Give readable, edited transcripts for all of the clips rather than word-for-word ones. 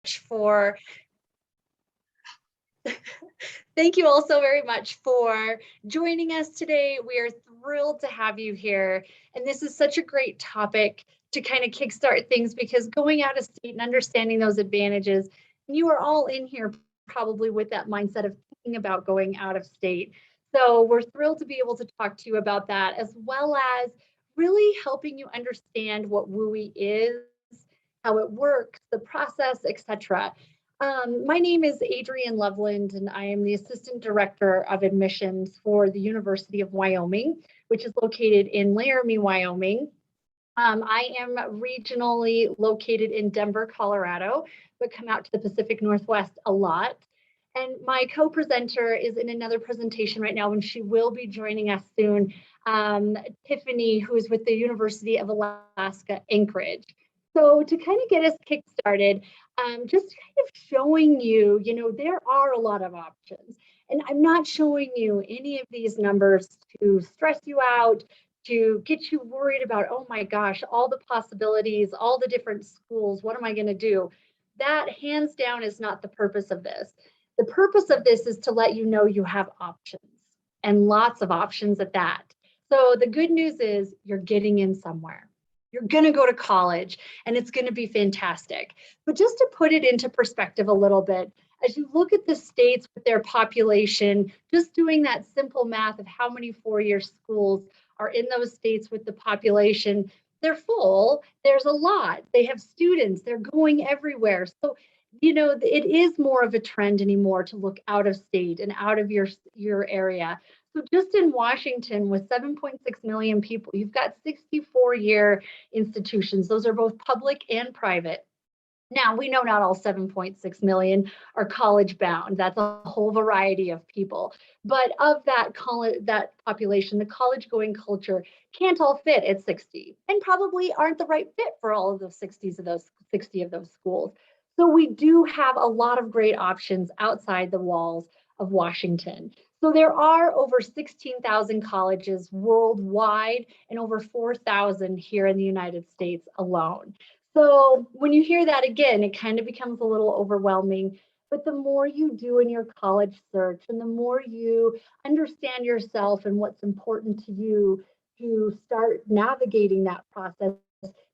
for thank you all so very much for joining us today. We are thrilled to have you here. And this is such a great topic to kind of kickstart things, because going out of state and understanding those advantages, you are all in here probably with that mindset of thinking about going out of state. So we're thrilled to be able to talk to you about that, as well as really helping you understand what WUE is, how it works, the process, etc. My name is Adrienne Loveland, and I am the Assistant Director of Admissions for the University of Wyoming, which is located in Laramie, Wyoming. I am regionally located in Denver, Colorado, but come out to the Pacific Northwest a lot. And my co-presenter is in another presentation right now, and she will be joining us soon, Tiffany, who is with the University of Alaska, Anchorage. So to kind of get us kick-started, just kind of showing you, there are a lot of options. And I'm not showing you any of these numbers to stress you out, to get you worried about, oh my gosh, all the possibilities, all the different schools, what am I going to do? That hands down is not the purpose of this. The purpose of this is to let you know you have options, and lots of options at that. So the good news is you're getting in somewhere. You're going to go to college and it's going to be fantastic. But just to put it into perspective a little bit, as you look at the states with their population, just doing that simple math of how many four-year schools are in those states with the population, they're full. There's a lot. They have students. They're going everywhere. So, it is more of a trend anymore to look out of state and out of your area. So just in Washington, with 7.6 million people, you've got 64-year institutions. Those are both public and private. Now, we know not all 7.6 million are college bound. That's a whole variety of people. But of that population, the college going culture can't all fit at 60, and probably aren't the right fit for all of those 60 of those schools. So we do have a lot of great options outside the walls of Washington. So there are over 16,000 colleges worldwide and over 4,000 here in the United States alone. So when you hear that again, it kind of becomes a little overwhelming. But the more you do in your college search, and the more you understand yourself and what's important to you to start navigating that process,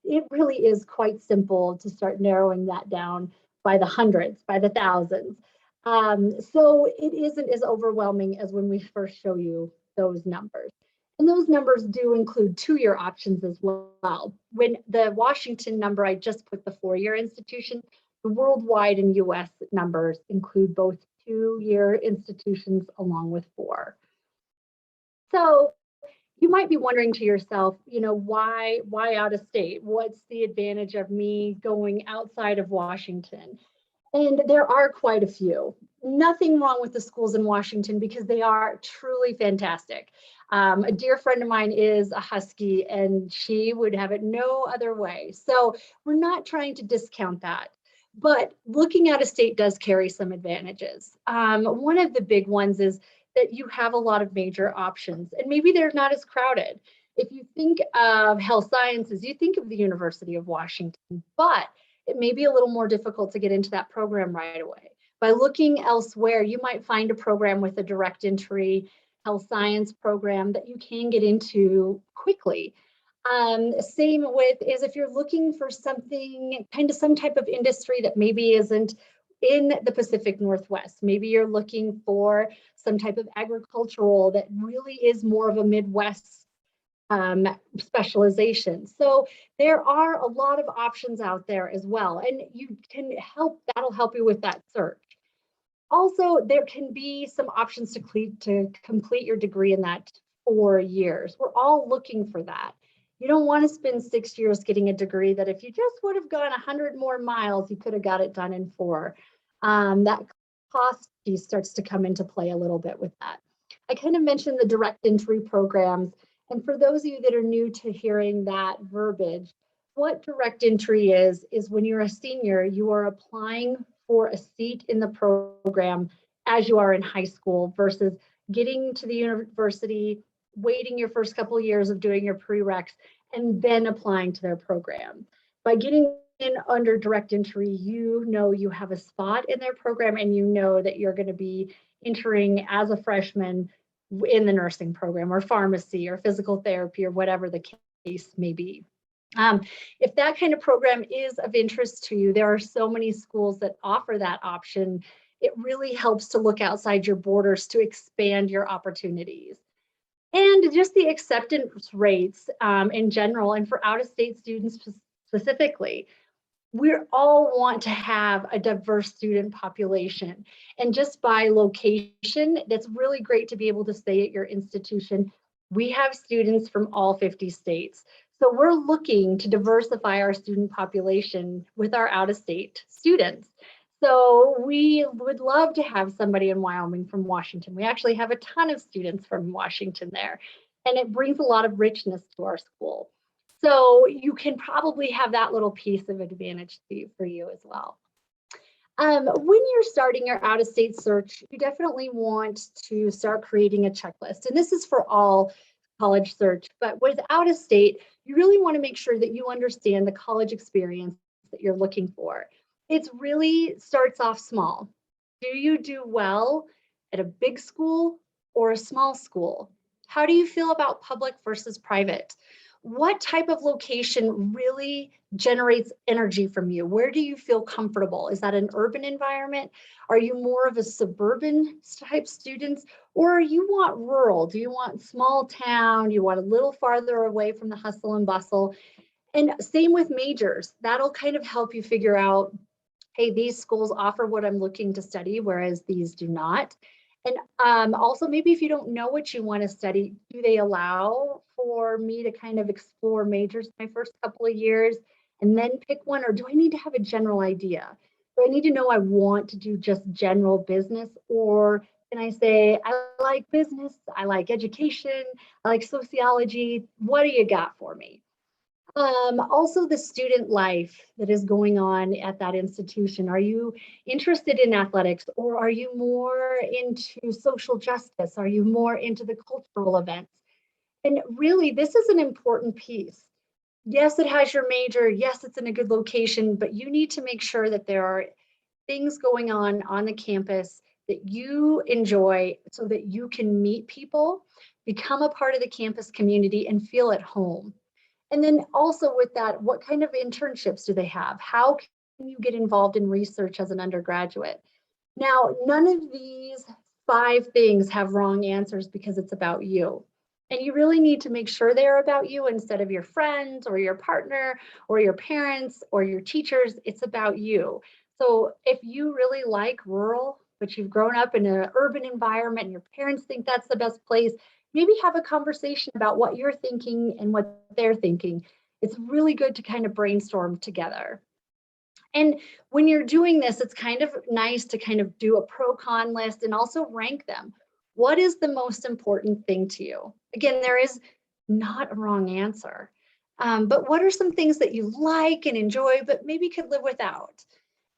it really is quite simple to start narrowing that down by the hundreds, by the thousands. So it isn't as overwhelming as when we first show you those numbers. And those numbers do include two-year options as well. When the Washington number, I just put the four-year institution, the worldwide and US numbers include both two-year institutions along with four. So you might be wondering to yourself, why out of state? What's the advantage of me going outside of Washington? And there are quite a few. Nothing wrong with the schools in Washington, because they are truly fantastic. A dear friend of mine is a Husky, and she would have it no other way. So we're not trying to discount that. But looking out of state does carry some advantages. One of the big ones is that you have a lot of major options, and maybe they're not as crowded. If you think of health sciences, you think of the University of Washington, but it may be a little more difficult to get into that program right away. By looking elsewhere, you might find a program with a direct entry health science program that you can get into quickly. Same with is if you're looking for something, kind of some type of industry that maybe isn't in the Pacific Northwest. Maybe you're looking for some type of agricultural that really is more of a Midwest specialization. So there are a lot of options out there as well, and you can that'll help you with that search. Also, there can be some options to complete your degree in that 4 years. We're all looking for that. You don't want to spend 6 years getting a degree that if you just would have gone 100 more miles, you could have got it done in 4. That cost piece starts to come into play a little bit with that. I kind of mentioned the direct entry programs. And for those of you that are new to hearing that verbiage, what direct entry is when you're a senior, you are applying for a seat in the program as you are in high school versus getting to the university, waiting your first couple of years of doing your prereqs, and then applying to their program. By getting under direct entry, you know you have a spot in their program and you know that you're going to be entering as a freshman in the nursing program or pharmacy or physical therapy or whatever the case may be. If that kind of program is of interest to you, there are so many schools that offer that option. It really helps to look outside your borders to expand your opportunities. And just the acceptance rates in general, and for out-of-state students specifically, we all want to have a diverse student population. And just by location, that's really great to be able to say at your institution, we have students from all 50 states. So we're looking to diversify our student population with our out-of-state students. So we would love to have somebody in Wyoming from Washington. We actually have a ton of students from Washington there, and it brings a lot of richness to our school. So you can probably have that little piece of advantage for you as well. When you're starting your out-of-state search, you definitely want to start creating a checklist. And this is for all college search, but with out-of-state, you really want to make sure that you understand the college experience that you're looking for. It really starts off small. Do you do well at a big school or a small school? How do you feel about public versus private? What type of location really generates energy from you? Where do you feel comfortable? Is that an urban environment? Are you more of a suburban type students, or you want rural? Do you want small town? Do you want a little farther away from the hustle and bustle? And same with majors. That'll kind of help you figure out, hey, these schools offer what I'm looking to study, whereas these do not. And also, maybe if you don't know what you want to study, do they allow for me to kind of explore majors my first couple of years and then pick one? Or do I need to have a general idea? Do I need to know I want to do just general business? Or can I say, I like business, I like education, I like sociology? What do you got for me? Also, the student life that is going on at that institution. Are you interested in athletics, or are you more into social justice? Are you more into the cultural events? And really, this is an important piece. Yes, it has your major. Yes, it's in a good location, but you need to make sure that there are things going on the campus that you enjoy so that you can meet people, become a part of the campus community, and feel at home. And then also with that, what kind of internships do they have? How can you get involved in research as an undergraduate? Now, none of these 5 things have wrong answers because it's about you. And you really need to make sure they're about you instead of your friends or your partner or your parents or your teachers. It's about you. So if you really like rural, but you've grown up in an urban environment and your parents think that's the best place, maybe have a conversation about what you're thinking and what they're thinking. It's really good to kind of brainstorm together. And when you're doing this, it's kind of nice to kind of do a pro-con list and also rank them. What is the most important thing to you? Again, there is not a wrong answer. But what are some things that you like and enjoy, but maybe could live without?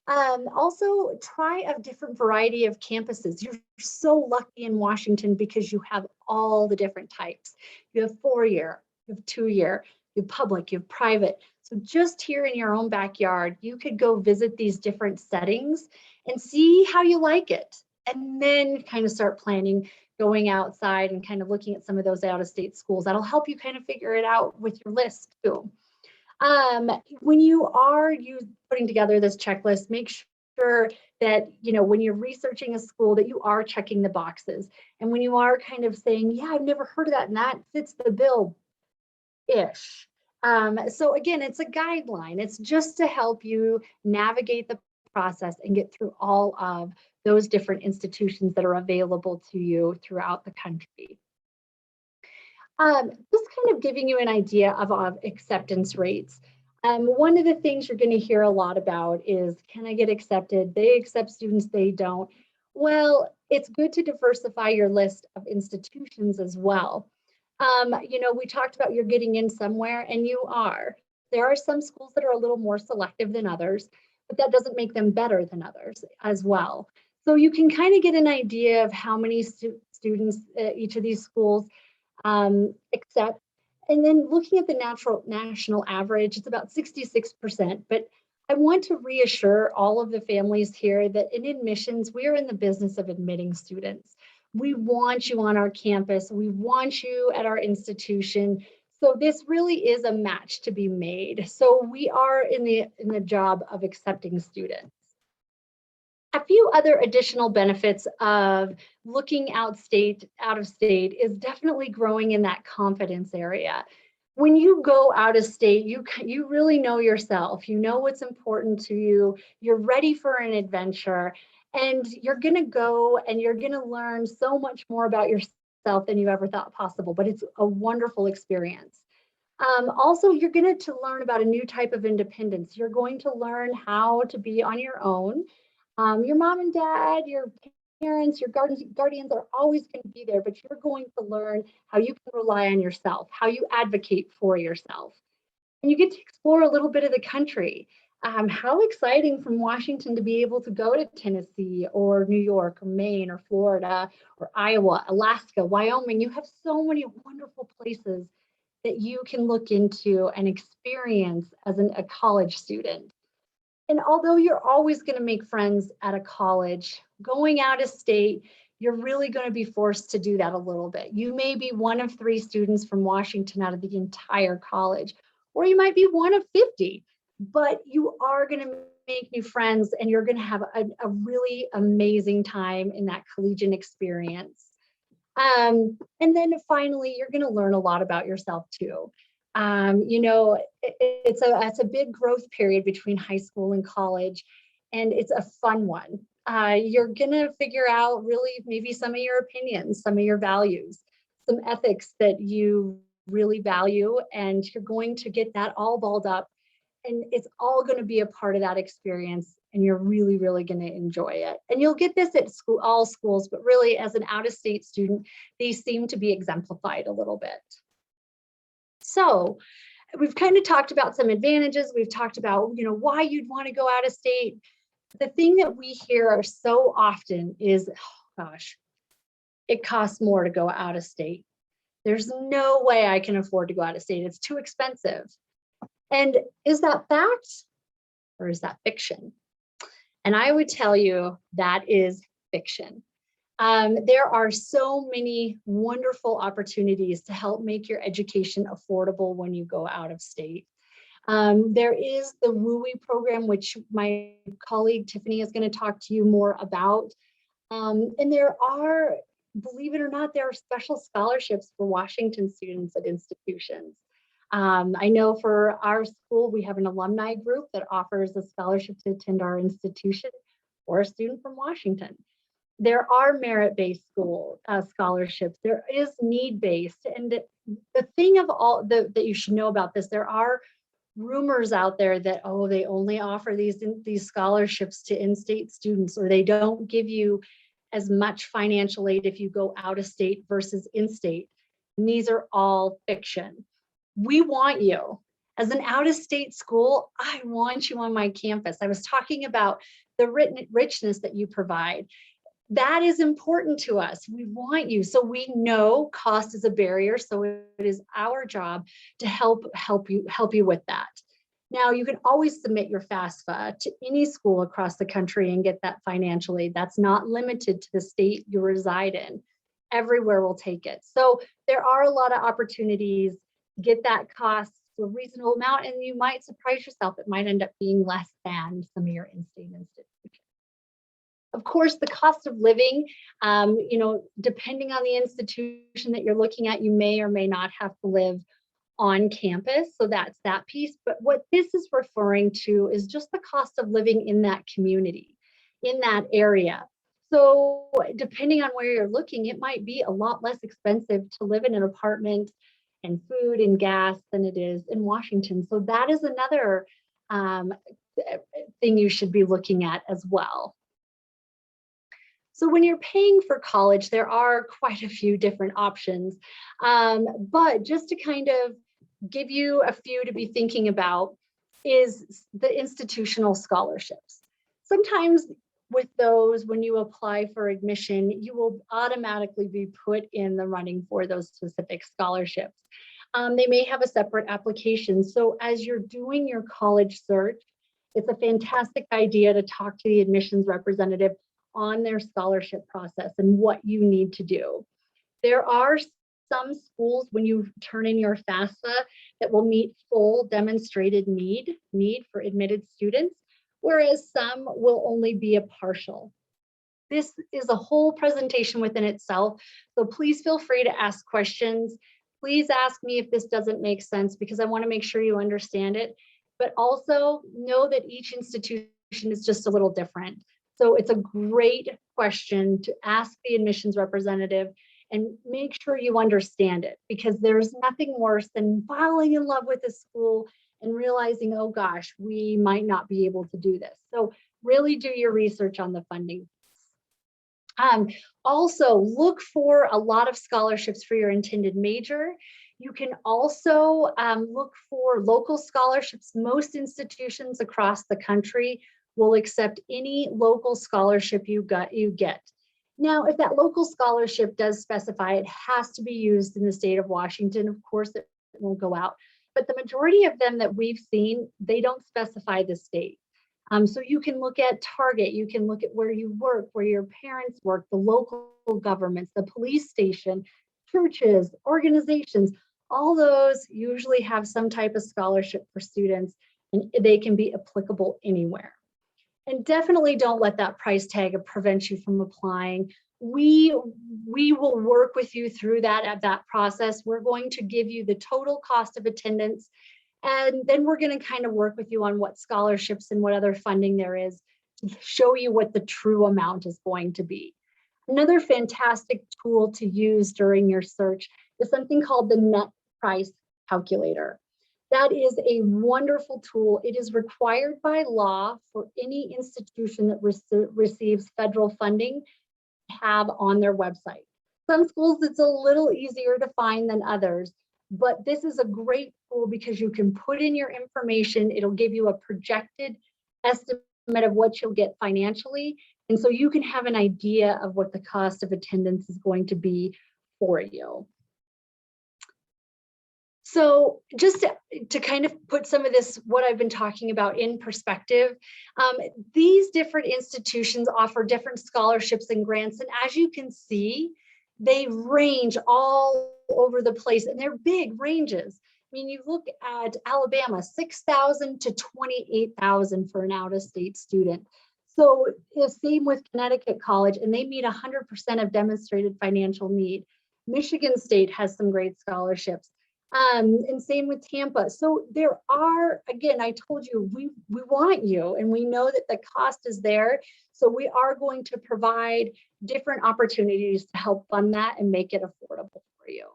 Also, try a different variety of campuses. You're so lucky in Washington because you have all the different types. You have 4-year, you have 2-year, you have public, you have private. So just here in your own backyard, you could go visit these different settings and see how you like it. And then kind of start planning going outside and kind of looking at some of those out-of-state schools. That'll help you kind of figure it out with your list too. When you are putting together this checklist, make sure that, when you're researching a school, that you are checking the boxes. And when you are kind of saying, yeah, I've never heard of that, and that fits the bill-ish. So again, it's a guideline. It's just to help you navigate the process and get through all of those different institutions that are available to you throughout the country. Just kind of giving you an idea of acceptance rates. One of the things you're going to hear a lot about is, can I get accepted? They accept students, they don't. Well, it's good to diversify your list of institutions as well. We talked about you're getting in somewhere, and you are. There are some schools that are a little more selective than others, but that doesn't make them better than others as well. So you can kind of get an idea of how many students each of these schools accept. And then looking at the national average, it's about 66%, but I want to reassure all of the families here that in admissions, we are in the business of admitting students. We want you on our campus. We want you at our institution. So this really is a match to be made. So we are in the job of accepting students. A few other additional benefits of looking out of state is definitely growing in that confidence area. When you go out of state, you really know yourself. You know what's important to you. You're ready for an adventure, and you're going to go and you're going to learn so much more about yourself than you ever thought possible. But it's a wonderful experience. Also, you're going to learn about a new type of independence. You're going to learn how to be on your own. Your mom and dad, your parents, your guardians are always going to be there, but you're going to learn how you can rely on yourself, how you advocate for yourself. And you get to explore a little bit of the country. How exciting from Washington to be able to go to Tennessee or New York or Maine or Florida or Iowa, Alaska, Wyoming. You have so many wonderful places that you can look into and experience as a college student. And although you're always going to make friends at a college, going out of state, you're really going to be forced to do that a little bit. You may be one of 3 students from Washington out of the entire college, or you might be one of 50, but you are going to make new friends and you're going to have a really amazing time in that collegiate experience. And then finally, you're going to learn a lot about yourself too. You know, it's a big growth period between high school and college, and it's a fun one. You're going to figure out really maybe some of your opinions, some of your values, some ethics that you really value, and you're going to get that all balled up, and it's all going to be a part of that experience, and you're really, really going to enjoy it. And you'll get this at school, all schools, but really as an out-of-state student, they seem to be exemplified a little bit. So we've kind of talked about some advantages. We've talked about, you know, why you'd want to go out of state. The thing that we hear so often is, oh gosh, it costs more to go out of state. There's no way I can afford to go out of state. It's too expensive. And is that fact or is that fiction? And I would tell you that is fiction. There are so many wonderful opportunities to help make your education affordable when you go out of state. There is the WUE program, which my colleague Tiffany is going to talk to you more about. And there are, believe it or not, there are special scholarships for Washington students at institutions. I know for our school, we have an alumni group that offers a scholarship to attend our institution for a student from Washington. There are merit-based school scholarships. There is need-based. And the thing of all that you should know about this, there are rumors out there that, oh, they only offer these scholarships to in-state students, or they don't give you as much financial aid if you go out of state versus in-state. And these are all fiction. We want you. As an out-of-state school, I want you on my campus. I was talking about the richness that you provide. That is important to us. We want you. So we know cost is a barrier. So it is our job to help you with that. Now, you can always submit your FAFSA to any school across the country and get that financial aid. That's not limited to the state you reside in. Everywhere will take it. So there are a lot of opportunities. Get that cost to a reasonable amount, and you might surprise yourself. It might end up being less than some of your in-state institutions. Of course, the cost of living, you know, depending on the institution that you're looking at, you may or may not have to live on campus. So that's that piece. But what this is referring to is just the cost of living in that community, in that area. So depending on where you're looking, it might be a lot less expensive to live in an apartment and food and gas than it is in Washington. So that is another thing you should be looking at as well. So when you're paying for college, there are quite a few different options, but just to kind of give you a few to be thinking about is the institutional scholarships. Sometimes with those, when you apply for admission, you will automatically be put in the running for those specific scholarships. They may have a separate application. So as you're doing your college search, It's a fantastic idea to talk to the admissions representative on their scholarship process and what you need to do. There are some schools when you turn in your FAFSA that will meet full demonstrated need for admitted students, whereas some will only be a partial. This is a whole presentation within itself, so please feel free to ask questions. Please ask me if this doesn't make sense, because I want to make sure you understand it, but also know that each institution is just a little different. So it's a great question to ask the admissions representative and make sure you understand it, because there's nothing worse than falling in love with a school and realizing, oh gosh, we might not be able to do this. So really do your research on the funding. Also, look for a lot of scholarships for your intended major. You can also look for local scholarships. Most institutions across the country will accept any local scholarship you get. Now, if that local scholarship does specify it has to be used in the state of Washington, of course it won't go out. But the majority of them that we've seen, they don't specify the state. So you can look at Target, you can look at where you work, where your parents work, the local governments, the police station, churches, organizations, all those usually have some type of scholarship for students, and they can be applicable anywhere. And definitely don't let that price tag prevent you from applying. We will work with you through that process. We're going to give you the total cost of attendance, and then we're going to kind of work with you on what scholarships and what other funding there is to show you what the true amount is going to be. Another fantastic tool to use during your search is something called the net price calculator. That is a wonderful tool. It is required by law for any institution that receives federal funding to have on their website. Some schools it's a little easier to find than others, but this is a great tool because you can put in your information. It'll give you a projected estimate of what you'll get financially. And so you can have an idea of what the cost of attendance is going to be for you. So just to kind of put some of this, what I've been talking about in perspective, these different institutions offer different scholarships and grants. And as you can see, they range all over the place, and they're big ranges. I mean, you look at Alabama, 6,000 to 28,000 for an out-of-state student. So the same with Connecticut College, and they meet 100% of demonstrated financial need. Michigan State has some great scholarships. And same with Tampa. So there are, again, I told you, we want you, and we know that the cost is there. So we are going to provide different opportunities to help fund that and make it affordable for you.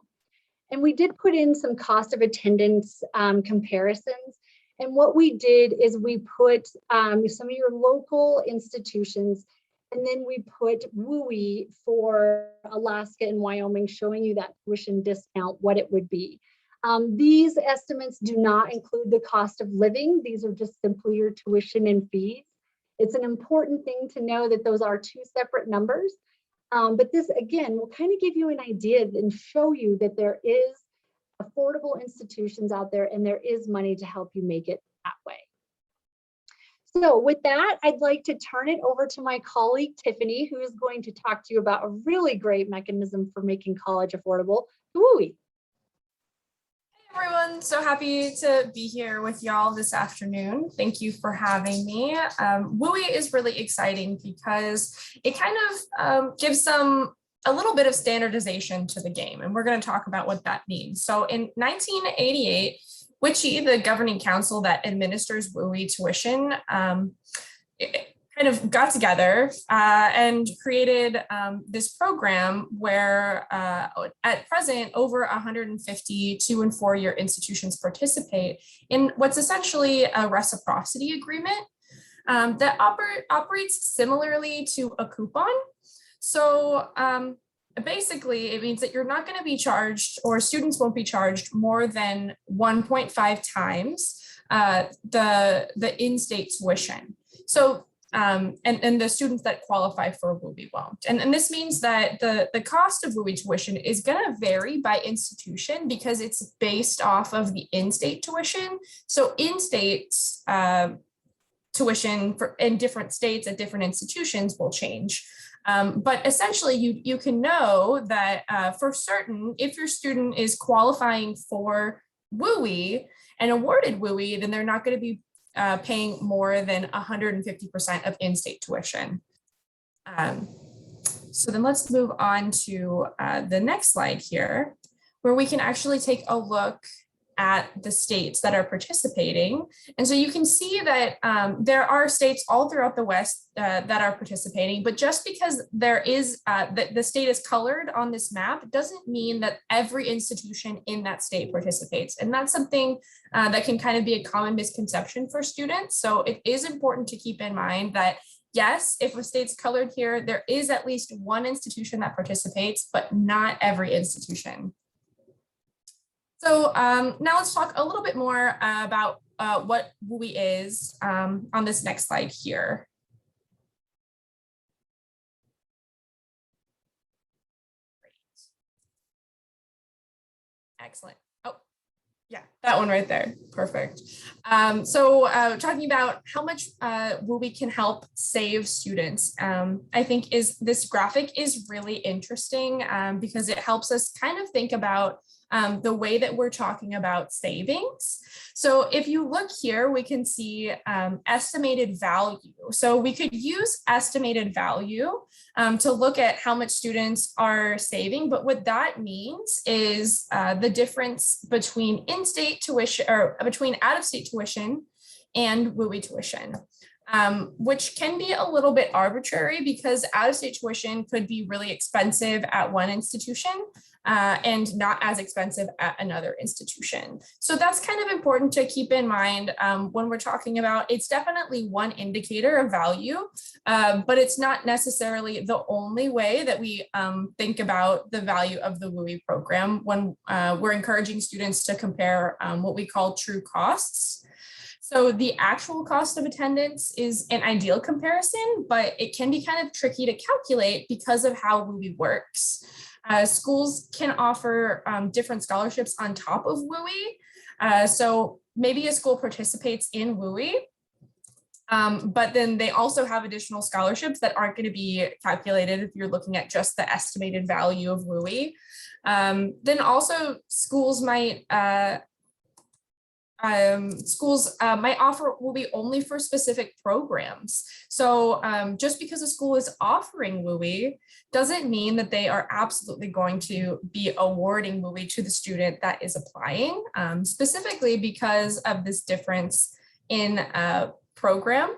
And we did put in some cost of attendance comparisons. And what we did is we put some of your local institutions, and then we put WUE for Alaska and Wyoming, showing you that tuition discount, what it would be. These estimates do not include the cost of living. These are just simply your tuition and fees. It's an important thing to know that those are two separate numbers. But this, again, will kind of give you an idea and show you that there is affordable institutions out there and there is money to help you make it that way. So with that, I'd like to turn it over to my colleague, Tiffany, who is going to talk to you about a really great mechanism for making college affordable, WUE. Everyone, so happy to be here with y'all this afternoon. Thank you for having me. WUE is really exciting because it kind of gives a little bit of standardization to the game, and we're going to talk about what that means. So in 1988, WICHE, the governing council that administers WUE tuition, kind of got together and created this program where at present over 150 2- and 4-year institutions participate in what's essentially a reciprocity agreement that operates similarly to a coupon. So basically it means that you're not going to be charged, or students won't be charged, more than 1.5 times the in-state tuition. So and the students that qualify for WUE won't. And this means that the cost of WUE tuition is going to vary by institution because it's based off of the in-state tuition. So in-states tuition in different states at different institutions will change. But essentially, you can know that for certain, if your student is qualifying for WUE and awarded WUE, then they're not going to be paying more than 150% of in-state tuition. So then let's move on to the next slide here, where we can actually take a look at the states that are participating. And so you can see that there are states all throughout the West that are participating, but just because there is the state is colored on this map doesn't mean that every institution in that state participates. And that's something that can kind of be a common misconception for students. So it is important to keep in mind that yes, if a state's colored here, there is at least one institution that participates, but not every institution. So now let's talk a little bit more about what WUE is on this next slide here. Great. Excellent. Oh, yeah, that one right there. Perfect. So talking about how much WUE can help save students, I think this graphic is really interesting because it helps us kind of think about the way that we're talking about savings. So if you look here, we can see estimated value. So we could use estimated value to look at how much students are saving. But what that means is the difference between in-state tuition or between out-of-state tuition and WUE tuition. Which can be a little bit arbitrary because out-of-state tuition could be really expensive at one institution and not as expensive at another institution. So that's kind of important to keep in mind when we're talking about, it's definitely one indicator of value, but it's not necessarily the only way that we think about the value of the WUE program when we're encouraging students to compare what we call true costs. So the actual cost of attendance is an ideal comparison, but it can be kind of tricky to calculate because of how WUE works. Schools can offer different scholarships on top of WUE. So maybe a school participates in WUE, but then they also have additional scholarships that aren't going to be calculated if you're looking at just the estimated value of WUE. Then also schools might offer WUE only for specific programs. So just because a school is offering WUE doesn't mean that they are absolutely going to be awarding WUE to the student that is applying, specifically because of this difference in program.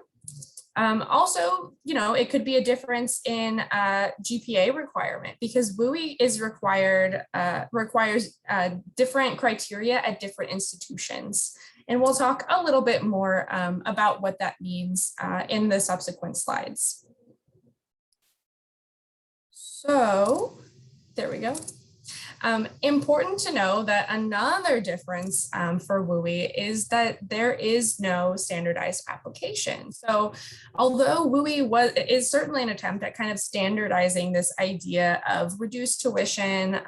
Also, it could be a difference in GPA requirement because WUE is requires different criteria at different institutions. And we'll talk a little bit more about what that means in the subsequent slides. So there we go. Important to know that another difference for WUE is that there is no standardized application. So although WUE is certainly an attempt at kind of standardizing this idea of reduced tuition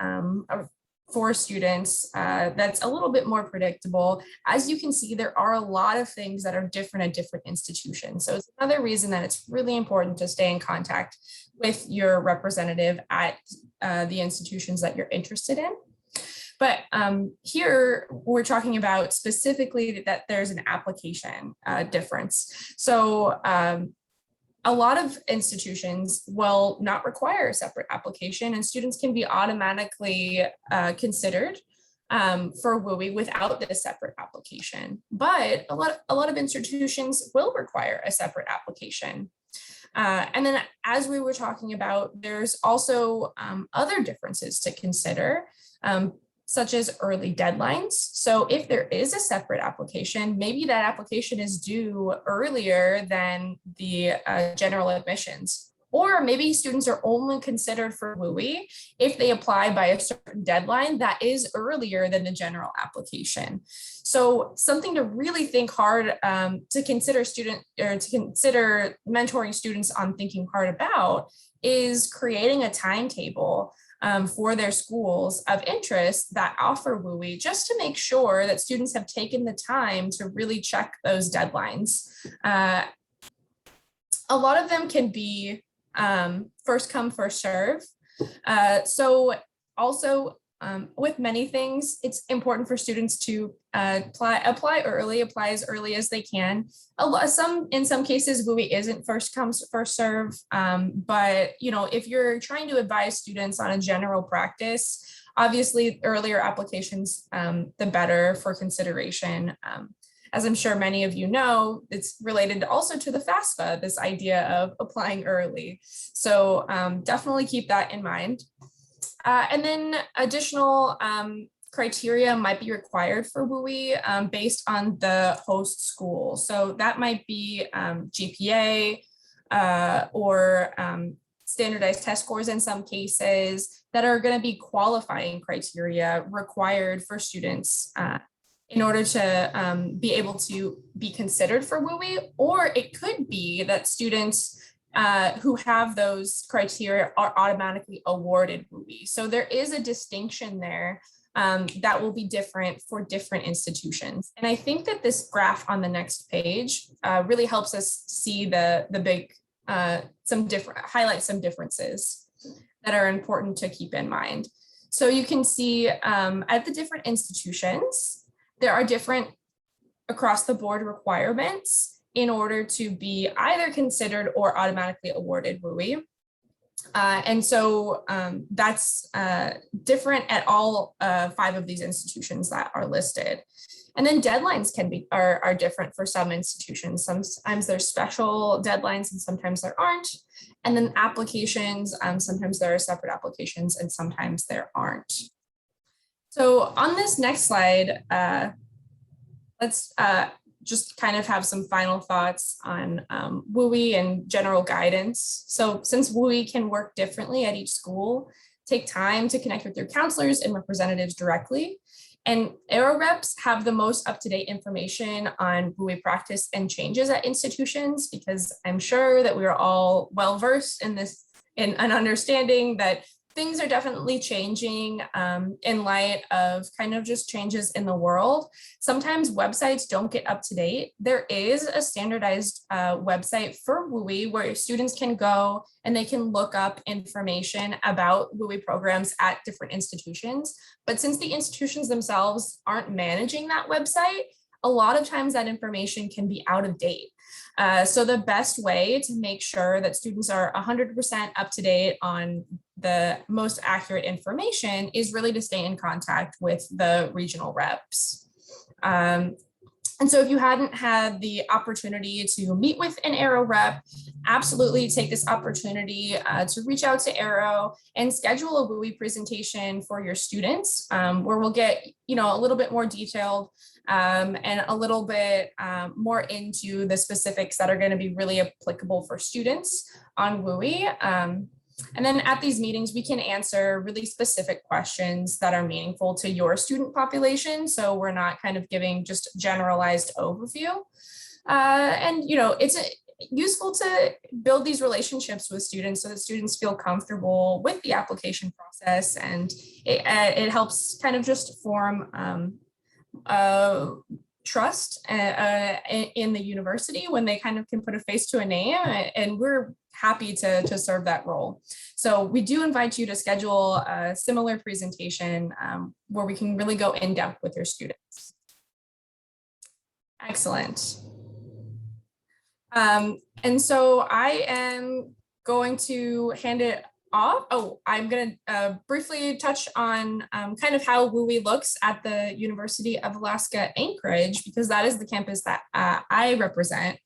for students that's a little bit more predictable, as you can see, there are a lot of things that are different at different institutions. So it's another reason that it's really important to stay in contact with your representative at the institutions that you're interested in. But here we're talking about specifically that there's an application difference. So a lot of institutions will not require a separate application and students can be automatically considered for WUE without this separate application. But a lot of institutions will require a separate application. And then as we were talking about, there's also other differences to consider, such as early deadlines. So if there is a separate application, maybe that application is due earlier than the general admissions. Or maybe students are only considered for WUE if they apply by a certain deadline that is earlier than the general application. So something to really think hard to consider mentoring students on thinking hard about is creating a timetable for their schools of interest that offer WUE, just to make sure that students have taken the time to really check those deadlines. A lot of them can be first come, first serve. So also with many things, it's important for students to apply as early as they can. In some cases, WUE isn't first come, first serve. But if you're trying to advise students on a general practice, obviously earlier applications, the better for consideration. As I'm sure many of you know, it's related also to the FAFSA, this idea of applying early. So definitely keep that in mind. And then additional criteria might be required for WUE based on the host school. So that might be GPA or standardized test scores in some cases that are going to be qualifying criteria required for students in order to be able to be considered for WUE. Or it could be that students who have those criteria are automatically awarded WUE. So there is a distinction there that will be different for different institutions. And I think that this graph on the next page really helps us see the big, highlight some differences that are important to keep in mind. So you can see at the different institutions, there are different across the board requirements in order to be either considered or automatically awarded WUE. And so that's different at all 5 of these institutions that are listed. And then deadlines are different for some institutions. Sometimes there's special deadlines and sometimes there aren't. And then applications, sometimes there are separate applications and sometimes there aren't. So on this next slide, let's just kind of have some final thoughts on WUE and general guidance. So since WUE can work differently at each school, take time to connect with your counselors and representatives directly. And AERO reps have the most up-to-date information on WUE practice and changes at institutions, because I'm sure that we are all well-versed in this, in an understanding that things are definitely changing in light of kind of just changes in the world. Sometimes websites don't get up to date. There is a standardized website for WUE where students can go and they can look up information about WUE programs at different institutions. But since the institutions themselves aren't managing that website, a lot of times that information can be out of date. So the best way to make sure that students are 100% up to date on the most accurate information is really to stay in contact with the regional reps. And so if you hadn't had the opportunity to meet with an AERO rep, absolutely take this opportunity to reach out to AERO and schedule a WUE presentation for your students, where we'll get a little bit more detailed and a little bit more into the specifics that are going to be really applicable for students on WUE. And then at these meetings, we can answer really specific questions that are meaningful to your student population. So we're not kind of giving just generalized overview. And it's useful to build these relationships with students so that students feel comfortable with the application process, and it helps kind of just form trust in the university when they kind of can put a face to a name, and we're happy to serve that role. So we do invite you to schedule a similar presentation where we can really go in depth with your students. Excellent. And so I am going to hand it off. Oh, I'm going to briefly touch on kind of how WUE looks at the University of Alaska Anchorage, because that is the campus that I represent.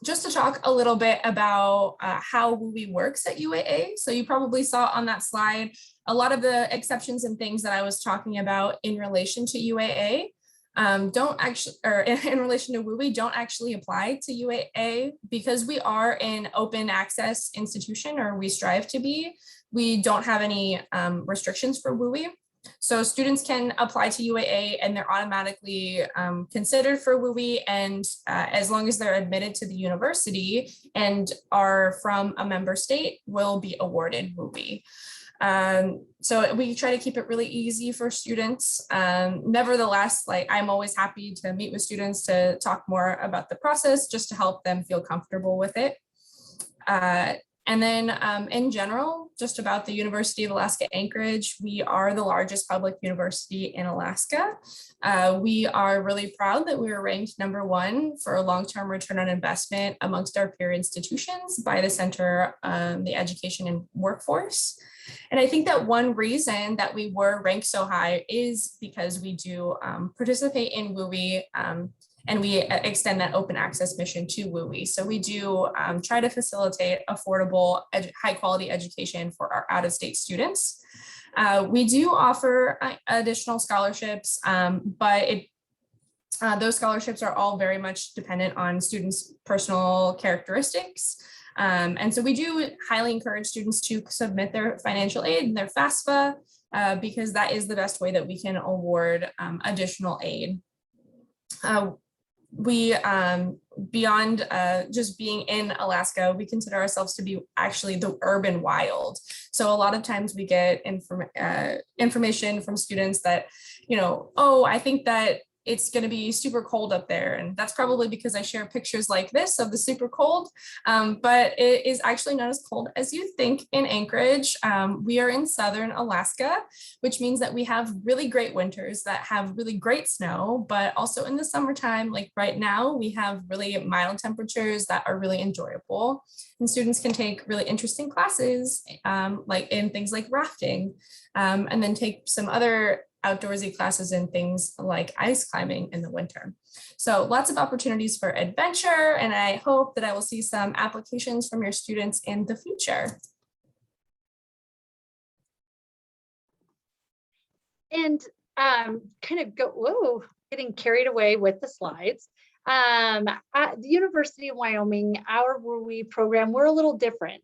Just to talk a little bit about how WUE works at UAA. So you probably saw on that slide a lot of the exceptions and things that I was talking about in relation to UAA. Don't actually, or in relation to WUE, don't actually apply to UAA because we are an open access institution, or we strive to be. We don't have any restrictions for WUE. So students can apply to UAA and they're automatically considered for WUE, and as long as they're admitted to the university and are from a member state, will be awarded WUE. So we try to keep it really easy for students. Nevertheless, like I'm always happy to meet with students to talk more about the process, just to help them feel comfortable with it. And then in general, just about the University of Alaska Anchorage, we are the largest public university in Alaska. We are really proud that we were ranked #1 for a long-term return on investment amongst our peer institutions by the Center the Education and Workforce. And I think that one reason that we were ranked so high is because we do participate in WUE, and we extend that open access mission to WUE. So we do try to facilitate affordable, high quality education for our out-of-state students. We do offer additional scholarships, but those scholarships are all very much dependent on students' personal characteristics. And so we do highly encourage students to submit their financial aid and their FAFSA, because that is the best way that we can award additional aid. We, beyond just being in Alaska, we consider ourselves to be actually the urban wild. So a lot of times we get information from students that, you know, oh, I think that it's going to be super cold up there. And that's probably because I share pictures like this of the super cold, but it is actually not as cold as you think in Anchorage. We are in southern Alaska, which means that we have really great winters that have really great snow, but also in the summertime, like right now, we have really mild temperatures that are really enjoyable. And students can take really interesting classes, like in things like rafting, and then take some other outdoorsy classes in things like ice climbing in the winter. So lots of opportunities for adventure, and I hope that I will see some applications from your students in the future. And getting carried away with the slides. At the University of Wyoming, our WUE program, we're a little different.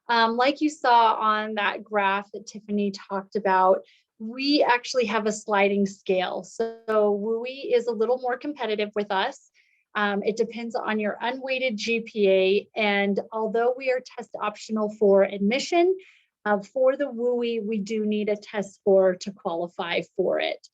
Like you saw on that graph that Tiffany talked about, we actually have a sliding scale. So WUE is a little more competitive with us. It depends on your unweighted GPA. And although we are test optional for admission, for the WUE, we do need a test score to qualify for it.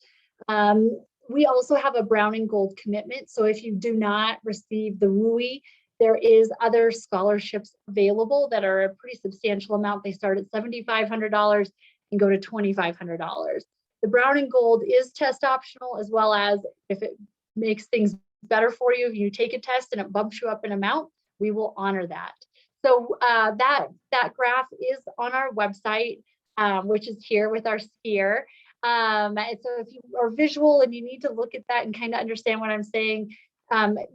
We also have a brown and gold commitment. So if you do not receive the WUE, there is other scholarships available that are a pretty substantial amount. They start at $7,500 and go to $2,500. The brown and gold is test optional, as well as if it makes things better for you, if you take a test and it bumps you up in amount, we will honor that. So that graph is on our website, which is here with our skier. And so if you are visual and you need to look at that and kind of understand what I'm saying,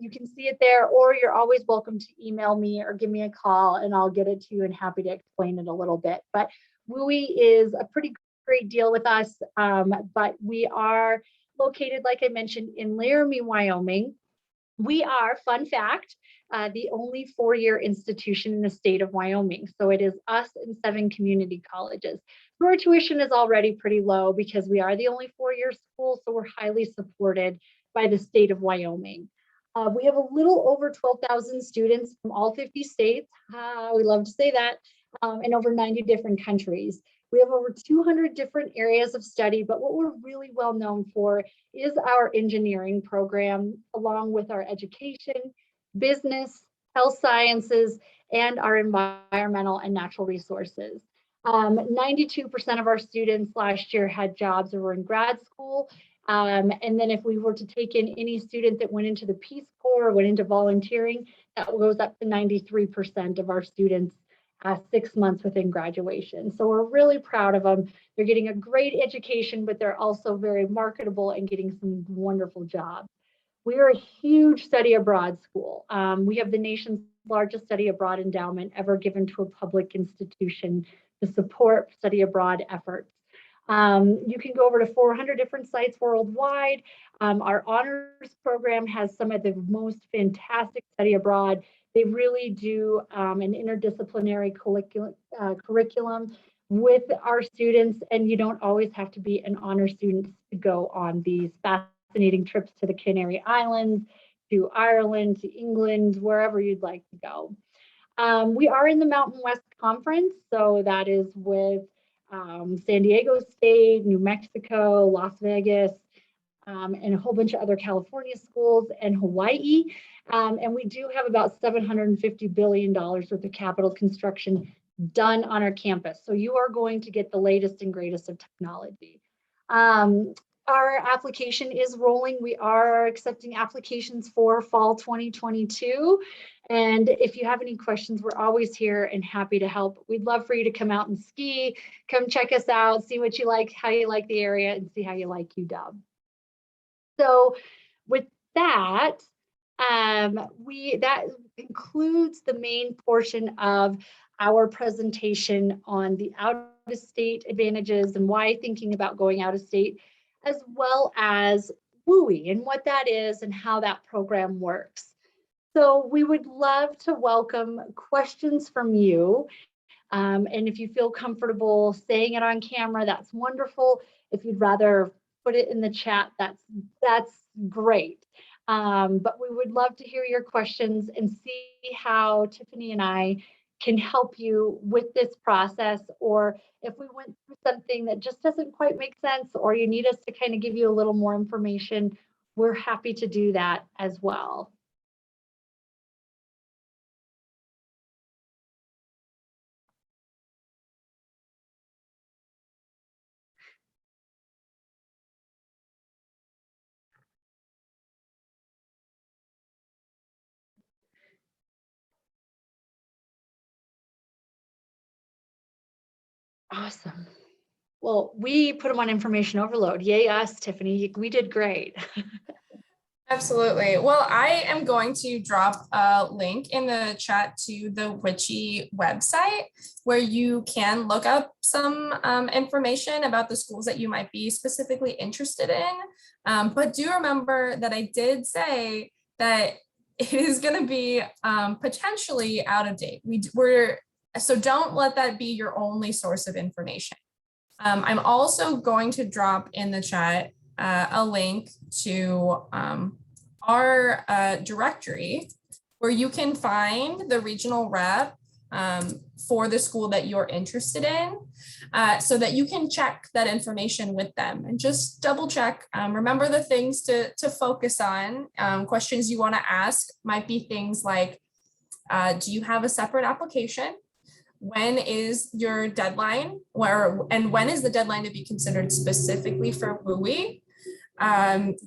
you can see it there, or you're always welcome to email me or give me a call and I'll get it to you and happy to explain it a little bit. But WUE is a pretty great deal with us, but we are located, like I mentioned, in Laramie, Wyoming. We are, fun fact, the only four-year institution in the state of Wyoming. So it is us and 7 community colleges. So our tuition is already pretty low because we are the only four-year school, so we're highly supported by the state of Wyoming. We have a little over 12,000 students from all 50 states. We love to say that, in over 90 different countries. We have over 200 different areas of study, but what we're really well known for is our engineering program, along with our education, business, health sciences, and our environmental and natural resources. 92% of our students last year had jobs or were in grad school. And then if we were to take in any student that went into the Peace Corps or went into volunteering, that goes up to 93% of our students 6 months within graduation. So we're really proud of them. They're getting a great education, but they're also very marketable and getting some wonderful jobs. We are a huge study abroad school. We have the nation's largest study abroad endowment ever given to a public institution to support study abroad efforts. You can go over to 400 different sites worldwide. Our honors program has some of the most fantastic study abroad. They really do an interdisciplinary curriculum with our students, and you don't always have to be an honor student to go on these fascinating trips to the Canary Islands, to Ireland, to England, wherever you'd like to go. We are in the Mountain West Conference, so that is with San Diego State, New Mexico, Las Vegas, and a whole bunch of other California schools and Hawaii. And we do have about $750 billion worth of capital construction done on our campus. So you are going to get the latest and greatest of technology. Our application is rolling. We are accepting applications for fall 2022. And if you have any questions, we're always here and happy to help. We'd love for you to come out and ski, come check us out, see what you like, how you like the area, and see how you like UW. So with that, that concludes the main portion of our presentation on the out-of-state advantages and why thinking about going out of state, as well as WUE and what that is and how that program works. So we would love to welcome questions from you. And if you feel comfortable saying it on camera, that's wonderful. If you'd rather put it in the chat, that's great. But we would love to hear your questions and see how Tiffany and I can help you with this process, or if we went through something that just doesn't quite make sense, or you need us to kind of give you a little more information, we're happy to do that as well. Awesome. Well, we put them on information overload. Yay us, Tiffany. We did great. Absolutely. Well, I am going to drop a link in the chat to the WUE website where you can look up some information about the schools that you might be specifically interested in. But do remember that I did say that it is going to be potentially out of date. So don't let that be your only source of information. I'm also going to drop in the chat a link to our directory where you can find the regional rep for the school that you're interested in so that you can check that information with them and just double check. Remember the things to focus on. Questions you want to ask might be things like, do you have a separate application? When is your deadline? And when is the deadline to be considered specifically for WUE?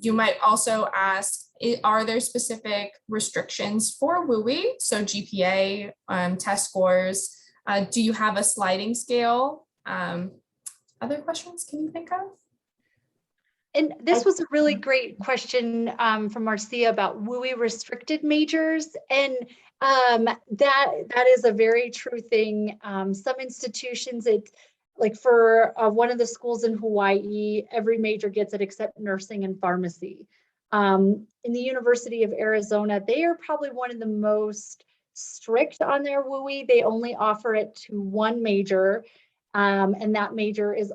You might also ask, are there specific restrictions for WUE? So GPA, test scores, do you have a sliding scale? Other questions can you think of? And this was a really great question from Marcia about WUE restricted majors. And that is a very true thing. Some institutions, like for one of the schools in Hawaii, every major gets it except nursing and pharmacy. In the University of Arizona, they are probably one of the most strict on their WUE. They only offer it to one major, and that major is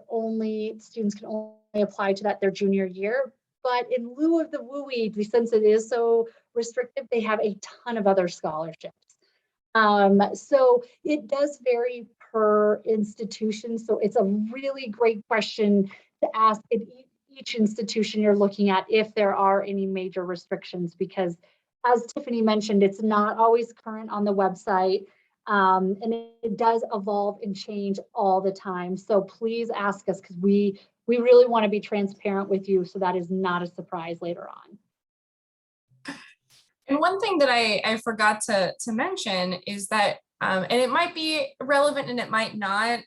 students can only apply to that their junior year. But in lieu of the WUE, since it is so restrictive, they have a ton of other scholarships. So it does vary per institution. So it's a really great question to ask at each institution you're looking at if there are any major restrictions, because as Tiffany mentioned, it's not always current on the website. And it does evolve and change all the time. So please ask us, because we really want to be transparent with you so that is not a surprise later on. And one thing that I forgot to mention is that, and it might be relevant and it might not,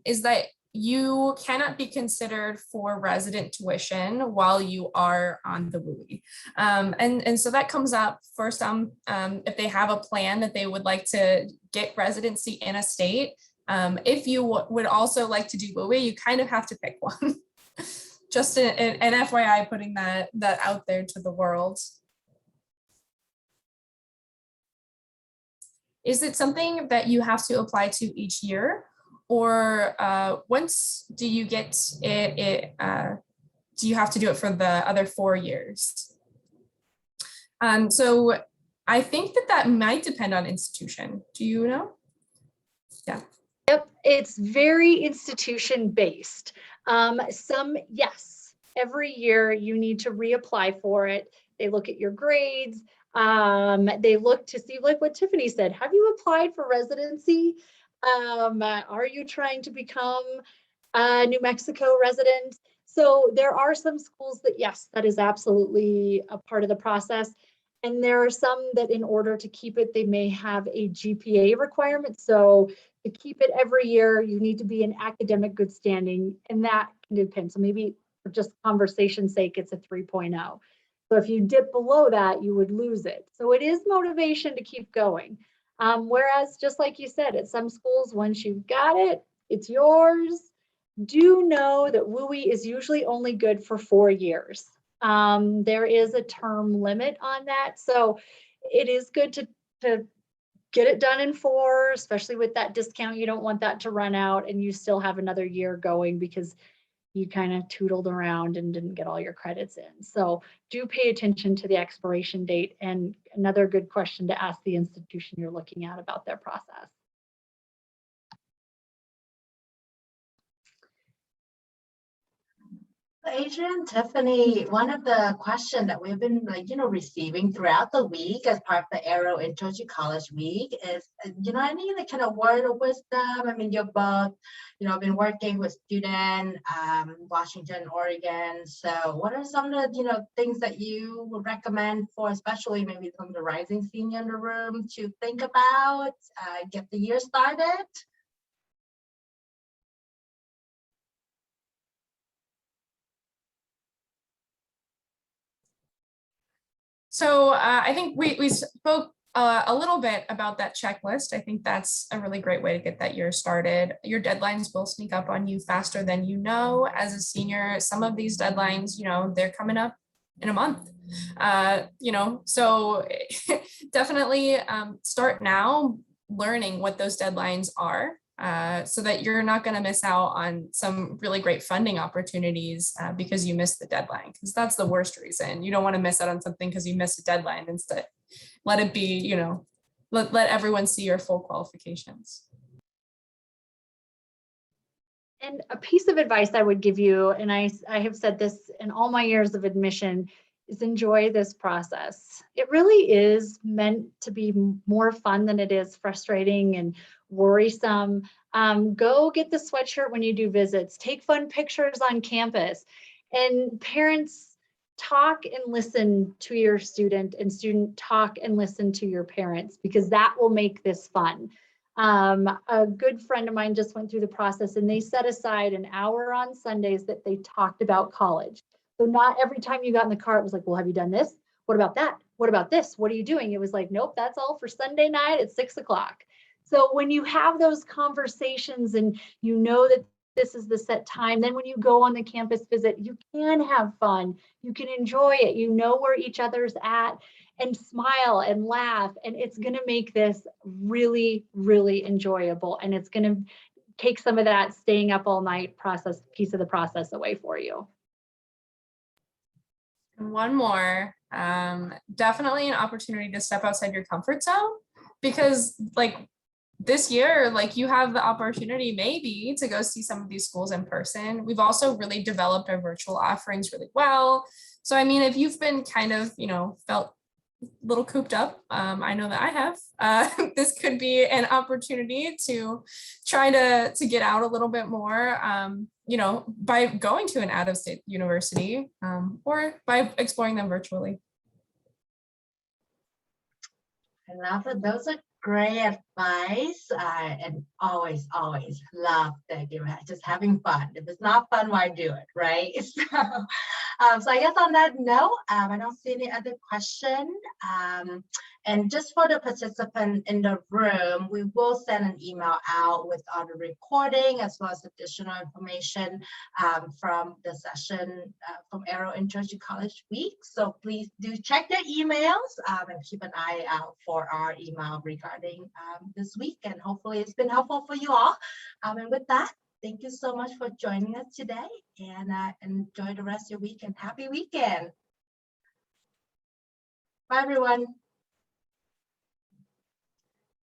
is that you cannot be considered for resident tuition while you are on the WUE. And so that comes up for some, if they have a plan that they would like to get residency in a state. If you would also like to do WUE, you kind of have to pick one. Just an FYI, putting that out there to the world. Is it something that you have to apply to each year? Or once do you get it, do you have to do it for the other 4 years? So I think that might depend on institution. Do you know? Yeah. Yep, It's very institution based. Yes, every year you need to reapply for it. They look at your grades. They look to see, like what Tiffany said, have you applied for residency? Are you trying to become a New Mexico resident? So there are some schools that, yes, that is absolutely a part of the process. And there are some that in order to keep it, they may have a GPA requirement. So to keep it every year, you need to be in academic good standing, and that can depend. So maybe for just conversation's sake, it's a 3.0. So if you dip below that, you would lose it. So it is motivation to keep going. Whereas just like you said, at some schools, once you've got it, it's yours. Do know that WUE is usually only good for 4 years. There is a term limit on that. So it is good to get it done in 4, especially with that discount. You don't want that to run out and you still have another year going because you kind of tootled around and didn't get all your credits in. So do pay attention to the expiration date. And another good question to ask the institution you're looking at about their process. Adrian, Tiffany, one of the questions that we've been receiving throughout the week as part of the Aero Intro to College Week is, any kind of word of wisdom. I mean, you're both, been working with students, Washington, Oregon. So what are some of the, things that you would recommend for, especially maybe some of the rising senior in the room to think about, get the year started? So I think we spoke a little bit about that checklist. I think that's a really great way to get that year started. Your deadlines will sneak up on you faster than you know. As a senior, some of these deadlines, they're coming up in a month. So definitely start now learning what those deadlines are. So that you're not going to miss out on some really great funding opportunities because you missed the deadline, because that's the worst reason. You don't want to miss out on something because you missed a deadline. Instead, let it be, let everyone see your full qualifications. And a piece of advice I would give you, and I have said this in all my years of admission, is enjoy this process. It really is meant to be more fun than it is frustrating and worrisome. Go get the sweatshirt when you do visits. Take fun pictures on campus. And parents, talk and listen to your student, and student talk and listen to your parents, because that will make this fun. A good friend of mine just went through the process, and they set aside an hour on Sundays that they talked about college. So not every time you got in the car, it was like, well, have you done this? What about that? What about this? What are you doing? It was like, nope, that's all for Sunday night at 6 o'clock. So when you have those conversations and you know that this is the set time, then when you go on the campus visit, you can have fun. You can enjoy it. You know where each other's at, and smile and laugh. And it's going to make this really, really enjoyable. And it's going to take some of that staying up all night piece of the process away for you. One more, definitely an opportunity to step outside your comfort zone, because this year, you have the opportunity maybe to go see some of these schools in person. We've also really developed our virtual offerings really well. So, I mean, if you've been kind of, felt a little cooped up, I know that I have, this could be an opportunity to try to get out a little bit more, by going to an out-of-state university, or by exploring them virtually. I love it. Those are great advice. And always love that you're just having fun. If it's not fun, why do it, right? So I guess on that note, I don't see any other question. And just for the participant in the room, we will send an email out with all the recording as well as additional information from the session from Aero Intro to College Week. So please do check your emails and keep an eye out for our email regarding this week. And hopefully it's been helpful for you all. And with that, thank you so much for joining us today, and enjoy the rest of your week and happy weekend. Bye, everyone.